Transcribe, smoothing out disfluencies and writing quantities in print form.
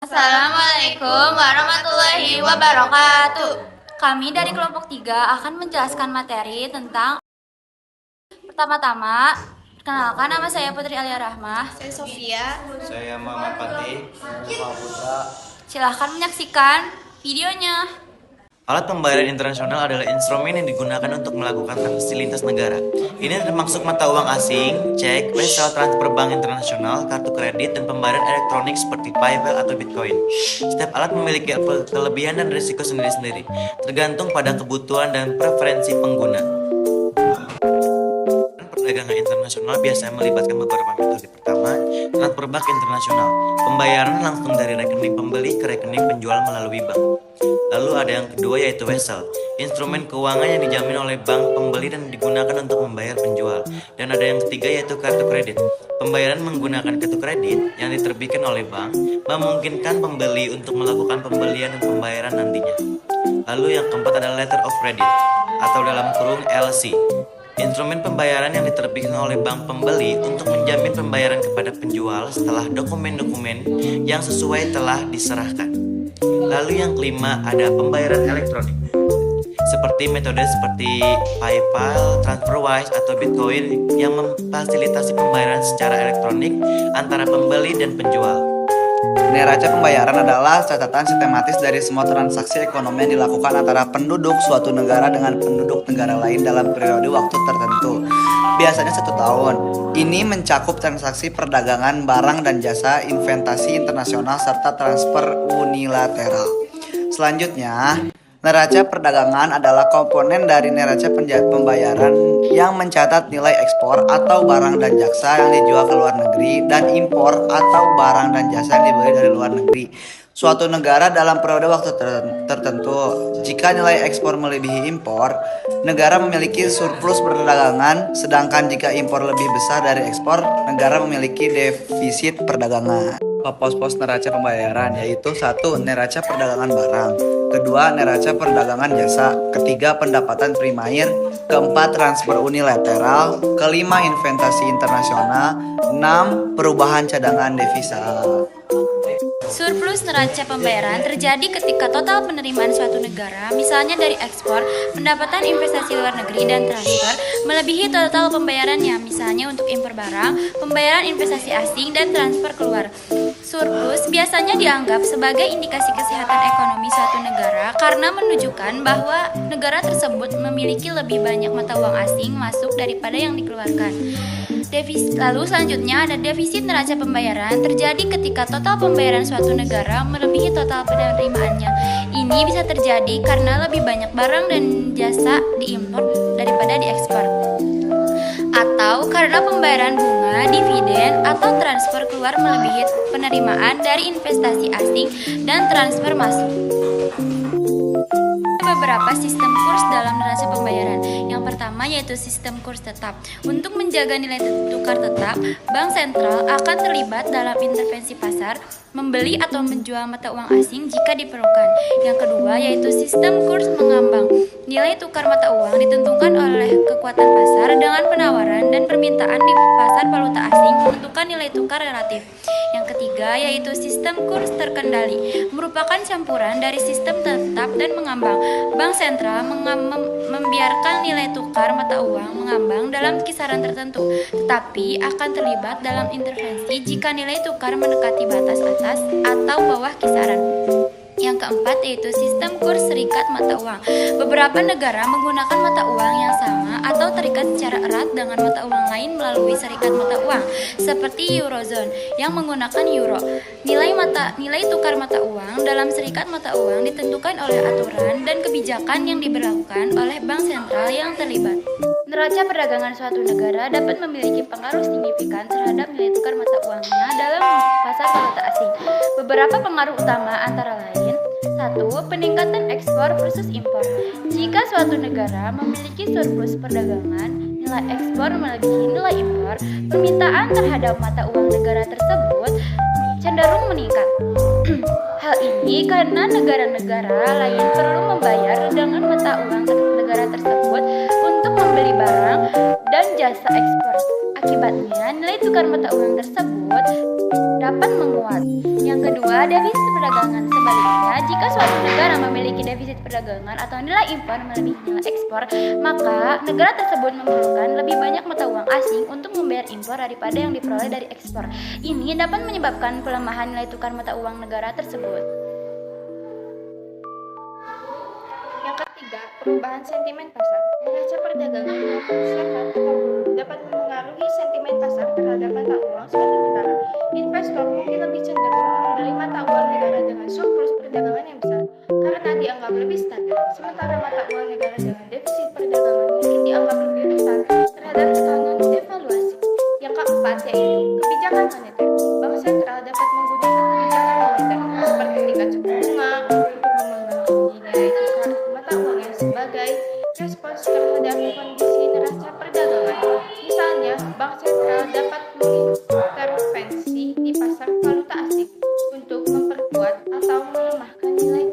Assalamualaikum warahmatullahi wabarakatuh. Kami dari kelompok 3 akan menjelaskan materi tentang pertama-tama, perkenalkan, nama saya Putri Alia Rahmah. Saya Sofia. Saya Muhammad Fatih. Muhammad Putra. Silahkan menyaksikan videonya. Alat pembayaran internasional adalah instrumen yang digunakan untuk melakukan transaksi lintas negara. Ini termasuk mata uang asing, cek, wesel, transfer bank internasional, kartu kredit, dan pembayaran elektronik seperti PayPal atau Bitcoin. Setiap alat memiliki kelebihan dan risiko sendiri-sendiri, tergantung pada kebutuhan dan preferensi pengguna. Perdagangan internasional biasanya melibatkan beberapa metode. Pertama, transfer bank internasional. Pembayaran langsung dari rekening pembeli ke rekening penjual melalui bank. Lalu ada yang kedua yaitu wesel, instrumen keuangan yang dijamin oleh bank pembeli dan digunakan untuk membayar penjual. Dan ada yang ketiga yaitu kartu kredit. Pembayaran menggunakan kartu kredit yang diterbitkan oleh bank memungkinkan pembeli untuk melakukan pembelian dan pembayaran nantinya. Lalu yang keempat adalah letter of credit atau dalam kurung LC. Instrumen pembayaran yang diterbitkan oleh bank pembeli untuk menjamin pembayaran kepada penjual setelah dokumen-dokumen yang sesuai telah diserahkan. Lalu yang kelima ada pembayaran elektronik. Seperti metode seperti PayPal, TransferWise, atau Bitcoin yang memfasilitasi pembayaran secara elektronik antara pembeli dan penjual. Neraca pembayaran adalah catatan sistematis dari semua transaksi ekonomi yang dilakukan antara penduduk suatu negara dengan penduduk negara lain dalam periode waktu tertentu, biasanya 1 tahun. Ini mencakup transaksi perdagangan barang dan jasa, investasi internasional, serta transfer unilateral. Selanjutnya, neraca perdagangan adalah komponen dari neraca pembayaran yang mencatat nilai ekspor atau barang dan jasa yang dijual ke luar negeri dan impor atau barang dan jasa yang dibeli dari luar negeri suatu negara dalam periode waktu tertentu. Jika nilai ekspor melebihi impor, negara memiliki surplus perdagangan, sedangkan jika impor lebih besar dari ekspor, negara memiliki defisit perdagangan. Pos-pos neraca pembayaran yaitu 1. Neraca perdagangan barang, kedua neraca perdagangan jasa, ketiga pendapatan primair, keempat transfer unilateral, kelima investasi internasional, 6 perubahan cadangan devisa. Surplus neraca pembayaran terjadi ketika total penerimaan suatu negara, misalnya dari ekspor, pendapatan investasi luar negeri, dan transfer, melebihi total pembayarannya, misalnya untuk impor barang, pembayaran investasi asing, dan transfer keluar. Surplus biasanya dianggap sebagai indikasi kesehatan ekonomi suatu negara karena menunjukkan bahwa negara tersebut memiliki lebih banyak mata uang asing masuk daripada yang dikeluarkan. Lalu selanjutnya ada defisit neraca pembayaran terjadi ketika total pembayaran suatu negara melebihi total penerimaannya. Ini bisa terjadi karena lebih banyak barang dan jasa diimpor daripada diekspor, atau karena pembayaran bunga, dividen, atau transfer keluar melebihi penerimaan dari investasi asing dan transfer masuk. Beberapa sistem kurs dalam neraca pembayaran. Yang pertama yaitu sistem kurs tetap. Untuk menjaga nilai tukar tetap, bank sentral akan terlibat dalam intervensi pasar, membeli atau menjual mata uang asing jika diperlukan. Yang kedua yaitu sistem kurs mengambang. Nilai tukar mata uang ditentukan oleh kekuatan pasar dengan penawaran dan permintaan di pasar valuta asing menentukan nilai tukar relatif. Yang ketiga yaitu sistem kurs terkendali, merupakan campuran dari sistem tetap dan mengambang. Bank sentral membiarkan nilai tukar mata uang mengambang dalam kisaran tertentu, tetapi akan terlibat dalam intervensi jika nilai tukar mendekati batas atas atau bawah kisaran. Yang keempat yaitu sistem kurs serikat mata uang. Beberapa negara menggunakan mata uang yang sama atau terikat secara erat dengan mata uang lain melalui serikat mata uang, seperti Eurozone yang menggunakan euro. Nilai tukar mata uang dalam serikat mata uang ditentukan oleh aturan dan kebijakan yang diberlakukan oleh bank sentral yang terlibat. Neraca perdagangan suatu negara dapat memiliki pengaruh signifikan terhadap nilai tukar mata uangnya dalam pasar valuta asing. Beberapa pengaruh utama antara lain: 1. Peningkatan ekspor versus impor. Jika suatu negara memiliki surplus perdagangan, nilai ekspor melebihi nilai impor, permintaan terhadap mata uang negara tersebut cenderung meningkat. Hal ini karena negara-negara lain perlu membayar dengan mata uang negara tersebut untuk membeli barang dan jasa ekspor. Akibatnya, nilai tukar mata uang tersebut dapat menguat. Yang kedua, defisit perdagangan. Sebaliknya, jika suatu negara memiliki defisit perdagangan atau nilai impor melebihi nilai ekspor, maka negara tersebut memerlukan lebih banyak mata uang asing untuk membayar impor daripada yang diperoleh dari ekspor. Ini dapat menyebabkan pelemahan nilai tukar mata uang negara tersebut. Yang ketiga, perubahan sentimen pasar. Neraca perdagangan yang sehat atau buruk dapat mempengaruhi sentimen pasar terhadap mata uang suatu negara. Investor mungkin lebih cenderung membeli mata uang negara dengan surplus perdagangan yang besar karena dianggap lebih stabil. Sementara mata uang negara dengan defisit perdagangan mungkin dianggap lebih rentan terhadap tekanan devaluasi. Yang keempat yaitu kebijakan moneter. Bank sentral dapat menggunakan kebijakan moneter seperti tingkat suku bunga untuk memengaruhi nilai tukar mata uang yang sebagai respons terhadap kondisi neraca perdagangan. Misalnya, bank sentral dapat mengintervensi di pasar valuta asing untuk memperkuat atau melemahkan nilai